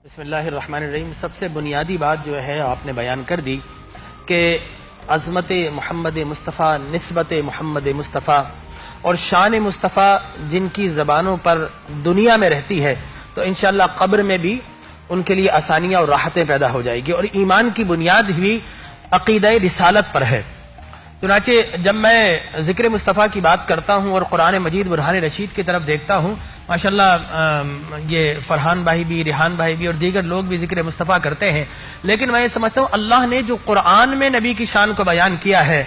بسم اللہ الرحمن الرحیم۔ سب سے بنیادی بات جو ہے آپ نے بیان کر دی کہ عظمت محمد مصطفیٰ، نسبت محمد مصطفیٰ اور شان مصطفیٰ جن کی زبانوں پر دنیا میں رہتی ہے تو انشاءاللہ قبر میں بھی ان کے لیے آسانیاں اور راحتیں پیدا ہو جائے گی، اور ایمان کی بنیاد بھی عقیدہ رسالت پر ہے۔ چنانچہ جب میں ذکر مصطفیٰ کی بات کرتا ہوں اور قرآن مجید برہان رشید کی طرف دیکھتا ہوں، ماشاءاللہ یہ فرحان بھائی بھی، ریحان بھائی بھی اور دیگر لوگ بھی ذکر مصطفیٰ کرتے ہیں، لیکن میں یہ سمجھتا ہوں اللہ نے جو قرآن میں نبی کی شان کو بیان کیا ہے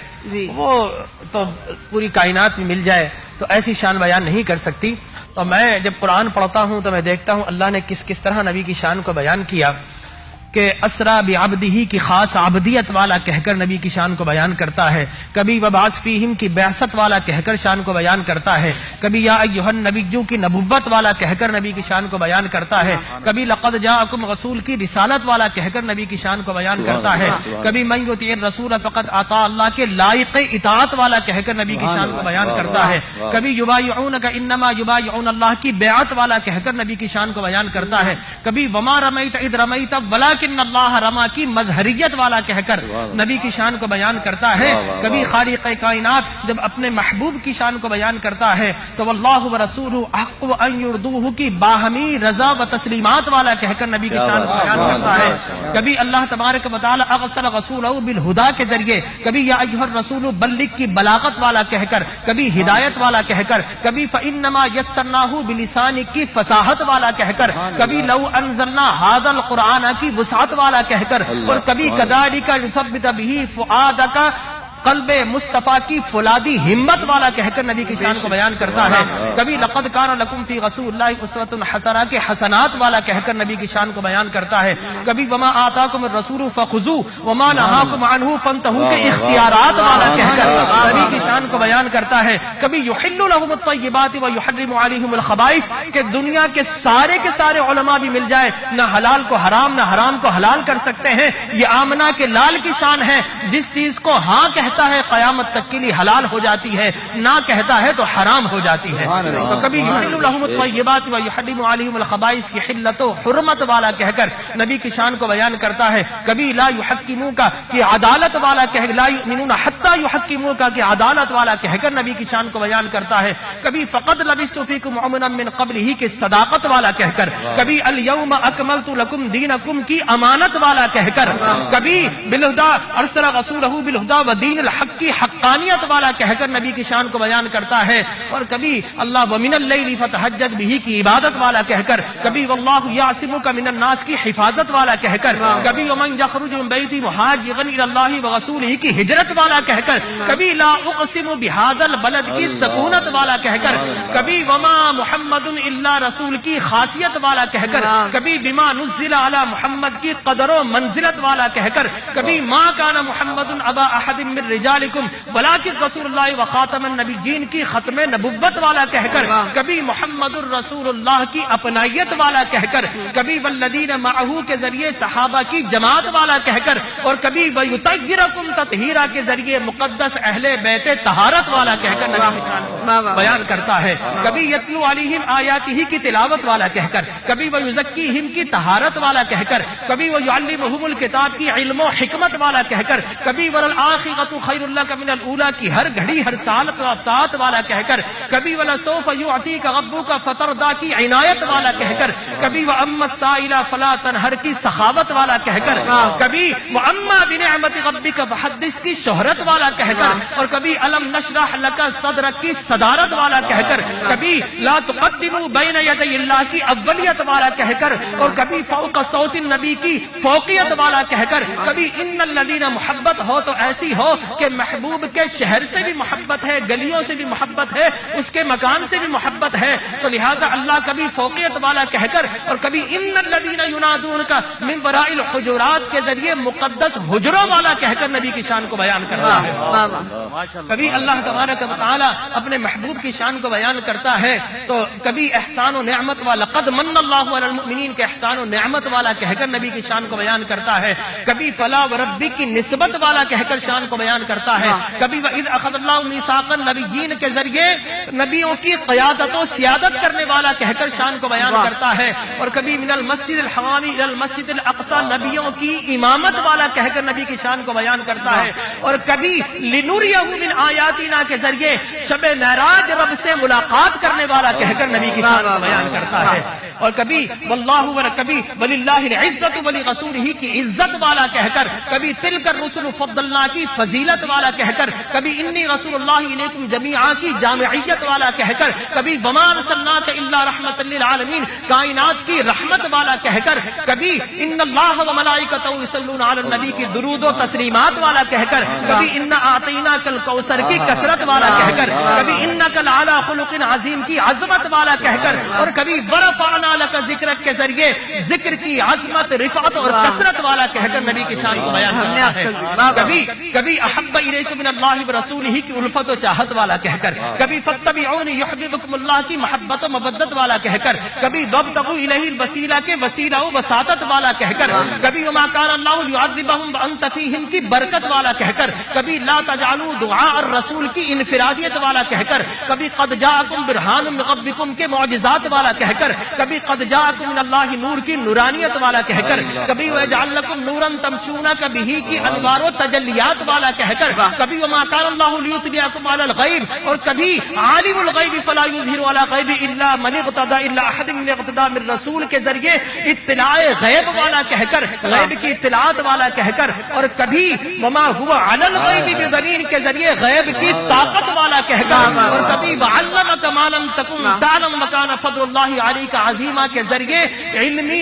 وہ تو پوری کائنات میں مل جائے تو ایسی شان بیان نہیں کر سکتی۔ تو میں جب قرآن پڑھتا ہوں تو میں دیکھتا ہوں اللہ نے کس طرح نبی کی شان کو بیان کیا کہ اسرا بعبدہ کی خاص عبدیت والا کہہ کر نبی کی شان کو بیان کرتا ہے، کبھی وبعث فیہم کی بعثت والا کہہ کر شان کو بیان کرتا ہے، کبھی یا ایھا النبیّ کی نبوت والا کہہ کر نبی کی شان کو بیان کرتا ہے، کبھی لقد جاءکم رسول کی رسالت والا کہہ کر نبی کی شان کو بیان کرتا ہے، کبھی من یطیع الرسول فقد اطاع اللہ کے لائق اطاعت والا کہہ کر نبی کی شان کو بیان کرتا ہے، کبھی یبایعونک انما یبایعون اللہ کی بیعت والا کہہ کر نبی کی شان کو بیان کرتا ہے، کبھی وما رمیت اذ رمیت ولکن اللہ رما کی مظہریت والا کہہ کر نبی کی شان کو بیان کرتا ہے، کبھی خالق کائنات جب اپنے محبوب کی شان کو بیان کرتا ہے تو واللہ ورسولہ احق ان یرضوہ کی باہمی رضا و تسلیمات والا کہہ کر نبی کی شان کو بیان کرتا ہے، کبھی اللہ تبارک و تعالی ارسل رسولہ بالہدی کے ذریعے، کبھی یا ایھا الرسول بلغ کی بلاغت والا کہہ کر، کبھی ہدایت والا کہہ کر، کبھی فانما یسرناہ بلسانک کی فصاحت والا کہہ کر، کبھی لو انزلنا ھذا القرآن کی وسعت والا کہہ کر، اور کبھی کذالک نثبت بہ فؤادک قلب مصطفیٰ کی فولادی ہمت والا کہہ کر نبی کی شان کو بیان کرتا ہے، کبھی لقد کان لکم فی رسول اللہ اسوۃ حسنہ کے حسنات والا کہہ کر نبی کی شان کو بیان کرتا ہے، کبھی وما آتاکم الرسول فخذوہ وما نہاکم عنہ فانتہوا کے اختیارات والا کہہ کر نبی کی شان کو بیان کرتا ہے، کبھی یحل لہم الطیبات ویحرم علیہم الخبائث کہ دنیا کے سارے علماء بھی مل جائے نہ حلال کو حرام نہ حرام کو حلال کر سکتے ہیں، یہ آمنہ کے لال کی شان ہے، جس چیز کو ہاں کہتا ہے قیامت تک کے لیے حلال ہو جاتی ہے، نہ کہتا ہے تو حرام ہو جاتی ہے، تو کبھی یحل لہم الطیبات ویحرم علیہم الخبائث کی حلت و حرمت والا کہہ کر نبی کی شان کو بیان کرتا ہے، کبھی لا یحکموک کی عدالت والا کہہ لا یؤمنون حتی یحکموک کی عدالت والا کہہ کر نبی کی شان کو بیان کرتا ہے، کبھی فقد لبثت فیکم عمرا من قبلہ کی صداقت والا کہہ کر، کبھی الیوم اکملت لکم دینکم کی امانت والا کہہ کر، کبھی بالہدی ارسل رسولہ بالہدی ودین الحق کی حقانیت والا کہہ کر نبی کی شان کو بیان کرتا ہے، اور کبھی اللہ ومن اللیل فتہجد بہ کی عبادت والا کہہ کر، کبھی واللہ یعصمک من الناس کی حفاظت والا کہہ کر، کبھی ومن یخرج من بیتہ مہاجرا الی اللہ ورسولہ کی ہجرت والا کہہ کر، کبھی لا اقسم بہذا البلد کی سکونت والا کہہ کر، کبھی وما محمد الا رسول کی خاصیت والا کہہ کر، کبھی بما نزل علی محمد کی قدر و منزلت والا کہہ کر، کبھی ما کان محمد ابا احد من رجالکم ولکن رسول اللہ وخاتم النبیین کی ختم نبوت والا کہہ کر، کبھی محمد الرسول اللہ کی اپنائیت والا کہہ کر، کبھی والذین معہ کے ذریعے صحابہ کی جماعت والا کہہ کر، اور کبھی ویطہرکم تطہیرا کے ذریعے مقدس اہل بیت طہارت والا کہہ کر نبی کی شان بیان کرتا ہے، کبھی یتلو علیہم آیاتہ کی تلاوت والا کہہ کر، کبھی ویزکیہم کی طہارت والا کہہ کر، کبھی ویعلمہم الکتاب کی علم و حکمت والا کہہ کر، کبھی والآخرۃ خیر لک من الاولی کی ہر گھڑی ہر ساتھ والا کہہ کر، کبھی ولسوف یعطیک ربک فترضی کی عنایت والا کہہ کر، کبھی واما السائل فلا تنہر کی سخاوت والا کہہ کر، کبھی واما بنعمت ربک فحدث کی شہرت والا کہہ کر، اور کبھی الم نشرح لک صدرک کی صدارت والا کہہ کر، کبھی لا تقدموا بین یدی اللہ کی اولیت والا کہہ کر، اور کبھی فوق صوت النبی کی فوقیت والا کہہ کر، کبھی ان الذین محبت ہو تو ایسی ہو کہ محبوب کے شہر سے بھی محبت ہے، گلیوں سے بھی محبت ہے، اس کے مکان سے بھی محبت ہے، تو لہذا اللہ کبھی فوقیت والا کہہ کر، اور کبھی ان الذین ینادونک من وراء الحجرات کے ذریعے مقدس حجروں والا کہہ کر نبی کی شان کو بیان کرتا ہے، کبھی اللہ تبارک و تعالی اپنے محبوب کی شان کو بیان کرتا ہے تو کبھی احسان و نعمت والا لقد من اللہ علی المؤمنین کے احسان و نعمت والا کہہ کر نبی کی شان کو بیان کرتا ہے، کبھی فلا وربک کی نسبت والا کہہ کر شان کو بیان کرتا ہے. کبھی وَإِذْ أَخَذَ اللَّهُ مِيثَاقَ النَّبِيِّينَ کے ذریعے نبیوں کی قیادت و سیادت کرنے والا کہہ کر شان کو بیان کرتا ہے. اور کبھی من المسجد الحرام الى المسجد الاقصى نبیوں کی امامت والا کہہ کر نبی کی شان کو بیان کرتا ہے. اور کبھی لنُرِيَهُ مِنْ آیاتنا کے ذریعے شب معراج رب سے ملاقات کرنے والا کہہ کر نبی کی شان کو بیان کرتا ہے. اور کبھی کبھی وَلِلَّهِ الْعِزَّةُ وَلِرَسُولِهِ کی عزت والا کہہ کر, کبھی تِلْكَ الرُّسُلُ فَضَّلْنَا کی فضیلت والا کہہ کر, کبھی اِنِّي رسول اللہ علیکم جمیعا کی جامعیت والا کہہ کر, کبھی وَمَا أَرْسَلْنَاكَ إِلَّا رَحْمَةً لِلْعَالَمِينَ کائنات کی رحمت والا کہہ کر, کبھی إِنَّ اللَّهَ وَمَلَائِكَتَهُ يُصَلُّونَ عَلَى النَّبِيِّ کی درود و تسلیمات والا کہہ کر, کبھی إِنَّا أَعْطَيْنَاكَ الْكَوْثَرَ کی کثرت والا کہہ کر, کبھی إِنَّكَ لَعَلَىٰ خُلُقٍ عظیم کی عظمت والا کہہ کر, اور کبھی وَرَفَعْنَا لَكَ ذِكْرَكَ کے ذریعے ذکر کی عظمت رفعت اور کثرت والا کہہ کر نبی کی شان کو بیان کرتا ہے. کبھی احب الیکم من اللہ ورسولہ کی الفت و چاہت والا کہہ کر, کبھی فاتبعونی یحببکم اللہ کی محبت و مودت والا کہہ کر, کبھی وابتغوا الیہ الوسیلہ کے وسیلہ و وساطت والا کہہ کر, کبھی وما کان اللہ لیعذبہم وانت فیہم کی برکت والا کہہ کر, کبھی لا تجعلوا دعاء الرسول کی انفرادیت والا کہہ کر, کبھی قد جاءکم برہان من ربکم کے معجزات والا کہہ کر, کبھی قد جاءکم من اللہ نور کی نورانیت والا کہہ کر, کبھی وَيَجْعَلْ لَكُمْ نُورًا تَمْشُونَ بِهِ کی انوار و تجلیات والا کہہ کر, کبھی وَمَا كَانَ اللَّهُ لِيُطْلِعَكُمْ عَلَى الْغَيْبِ, اور کبھی عالم الغیب فلا یظہر علی غیب الا من اقتدى الا احد من اقتدى من رسول کے ذریعے اطلاع غیب والا کہہ کر, غیب کی اطلاعات والا کہہ کر, اور کبھی وما هو علی الغیب بضنین کے ذریعے غیب کی طاقت والا کہہ کر, اور کبھی وعلمک ما لم تکن تعلم وکان فضل اللہ علیک عظیما کے ذریعے علمی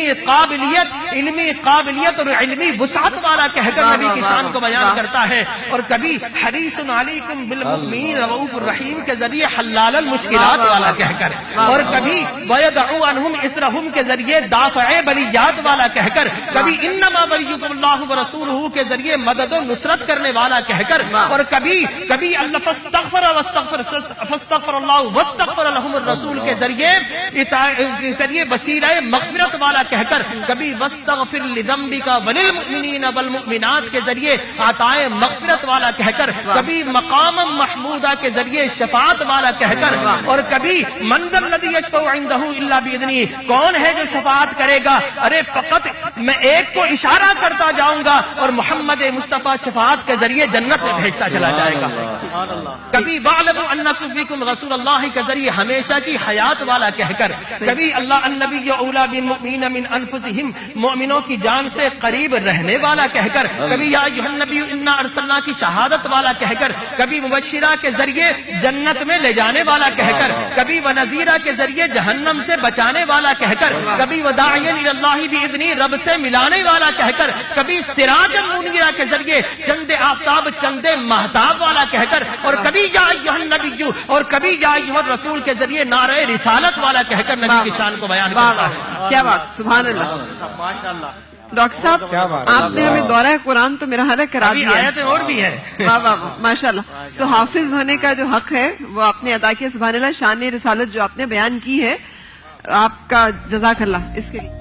قابلیت اور علمی وسعت والا کہہ کر نبی کی شان کو بیان کرتا ہے. اور کبھی حریص علیکم بالمؤمنین رؤوف الرحیم کے ذریعے حلال المشکلات والا کہہ کر, اور کبھی وَيَدْعُ عَنْهُمْ إِسْرَهُمْ کے ذریعے دافع بلیات والا کہہ کر, کبھی انما ولیکم اللہ ورسولہ کے ذریعے مدد و نصرت کرنے والا کہہ کر, اور کبھی اللہ فاستغفر اللہ واستغفر لهم الرسول کے ذریعے وسیلہ مغفرت والا کہہ کر, کبھی واستغفر لذنبک وللمؤمنین والمؤمنات کے ذریعے عطائے مغفرت والا کہہ کر, کبھی مقام محمودہ کے ذریعے شفاعت والا کہہ کر, اور کبھی من ذا الذی یشفع عندہ الا باذنہ, کون ہے جو شفاعت کرے گا, ارے فقط میں ایک کو اشارہ کرتا جاؤں گا اور محمد مصطفیٰ شفاعت کے ذریعے جنت میں بھیجتا چلا جائے گا. کبھی وَاعْلَمُوا أَنَّكُمْ فِيكُمْ رسول اللہ کے ذریعے ہمیشہ کی حیات والا کہہ کر, کبھی اللہ النبی اولا بالمؤمنین من انفسہم مومنوں کی جان سے قریب رہنے والا کہہ کر, کبھی یا ایھا النبی انا ارسلنا کی شہادت والا کہہ کر, کبھی مبشرہ کے ذریعے جنت میں لے جانے والا کہہ کر, کبھی ونذیرہ کے ذریعے جہنم سے بچانے والا کہہ کر, کبھی وداعیا الی اللہ باذنہ رب سے ملانے والا کہہ کر, کبھی سراجا منیرا کے ذریعے چند آفتاب چند مہتاب والا کہہ کر, اور کبھی یا ایھا النبی اور کبھی یا ایھا الرسول کے ذریعے نعرہ رسالت والا کہہ کر نبی کی شان کو بیان کرتا ہے. کیا بات, سبحان اللہ, ماشاءاللہ. ڈاکٹر صاحب آپ نے ہمیں دورہ قرآن تو میرا حال کرا دیا, آیتیں اور بھی ہیں. واہ واہ ماشاء اللہ. سو حافظ ہونے کا جو حق ہے وہ آپ نے ادا کیا, سبحان اللہ. شان رسالت جو آپ نے بیان کی ہے, آپ کا جزاک اللہ اس کے لیے.